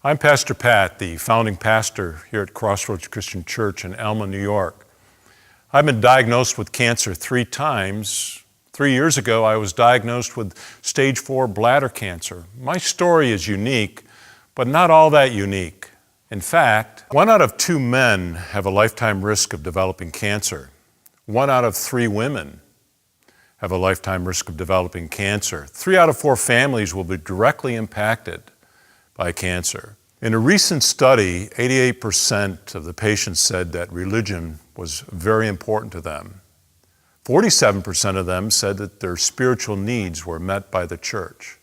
I'm Pastor Pat, the founding pastor here at Crossroads Christian Church in Alma, New York. I've been diagnosed with cancer 3 times. 3 years ago, I was diagnosed with stage 4 bladder cancer. My story is unique, but not all that unique. In fact, 1 out of 2 men have a lifetime risk of developing cancer. 1 out of 3 women have a lifetime risk of developing cancer. 3 out of 4 families will be directly impacted by cancer. In a recent study, 88% of the patients said that religion was very important to them. 47% of them said that their spiritual needs were met by the church.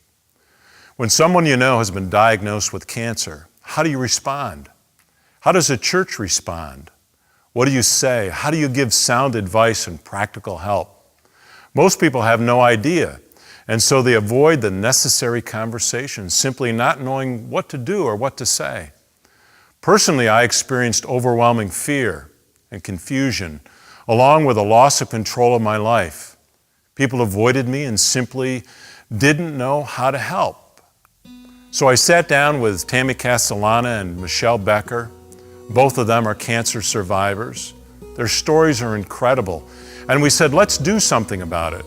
When someone you know has been diagnosed with cancer, how do you respond? How does the church respond? What do you say? How do you give sound advice and practical help? Most people have no idea. And so they avoid the necessary conversations, simply not knowing what to do or what to say. Personally, I experienced overwhelming fear and confusion, along with a loss of control of my life. People avoided me and simply didn't know how to help. So I sat down with Tammy Castellana and Michelle Becker. Both of them are cancer survivors. Their stories are incredible. And we said, let's do something about it.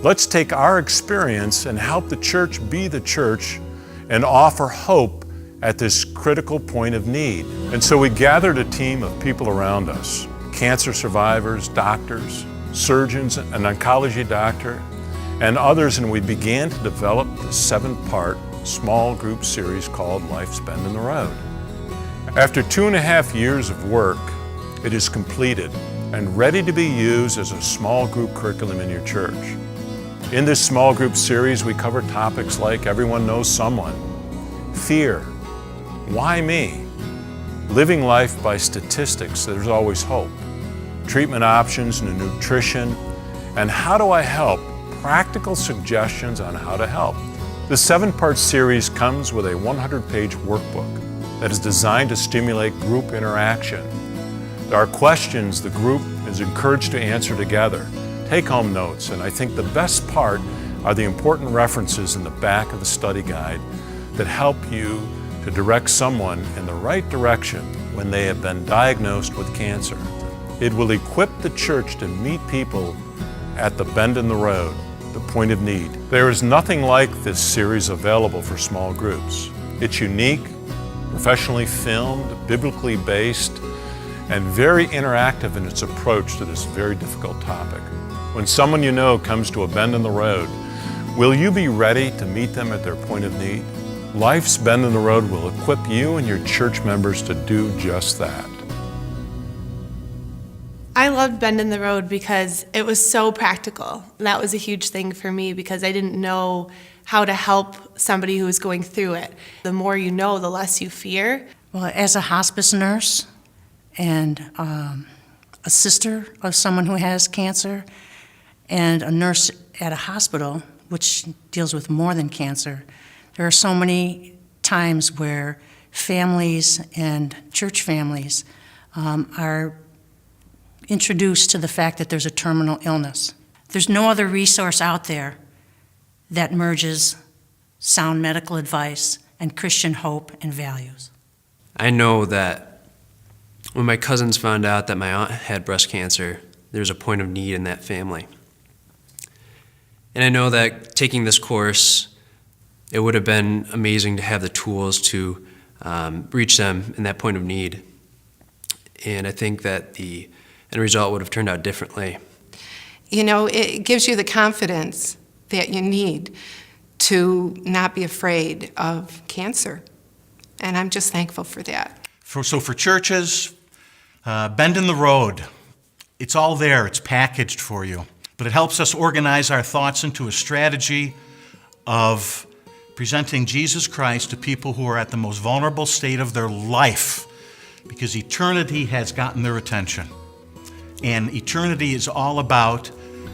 Let's take our experience and help the church be the church and offer hope at this critical point of need. And so we gathered a team of people around us, cancer survivors, doctors, surgeons, an oncology doctor, and others, and we began to develop the 7-part small group series called Life's Bend in the Road. After 2.5 years of work, it is completed and ready to be used as a small group curriculum in your church. In this small group series, we cover topics like everyone knows someone, fear, why me, living life by statistics, there's always hope, treatment options and nutrition, and how do I help, practical suggestions on how to help. The 7-part series comes with a 100-page workbook that is designed to stimulate group interaction. There are questions the group is encouraged to answer together, take-home notes, and I think the best part are the important references in the back of the study guide that help you to direct someone in the right direction when they have been diagnosed with cancer. It will equip the church to meet people at the bend in the road, the point of need. There is nothing like this series available for small groups. It's unique, professionally filmed, biblically based, and very interactive in its approach to this very difficult topic. When someone you know comes to a bend in the road, will you be ready to meet them at their point of need? Life's Bend in the Road will equip you and your church members to do just that. I loved Bend in the Road because it was so practical. And that was a huge thing for me because I didn't know how to help somebody who was going through it. The more you know, the less you fear. Well, as a hospice nurse and a sister of someone who has cancer, and a nurse at a hospital, which deals with more than cancer, there are so many times where families and church families are introduced to the fact that there's a terminal illness. There's no other resource out there that merges sound medical advice and Christian hope and values. I know that when my cousins found out that my aunt had breast cancer, there's a point of need in that family. And I know that taking this course, it would have been amazing to have the tools to reach them in that point of need. And I think that the end result would have turned out differently. You know, it gives you the confidence that you need to not be afraid of cancer. And I'm just thankful for that. So for churches, Bend in the Road, it's all there, it's packaged for you. But it helps us organize our thoughts into a strategy of presenting Jesus Christ to people who are at the most vulnerable state of their life, because eternity has gotten their attention. And eternity is all about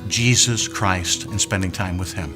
Jesus Christ and spending time with Him.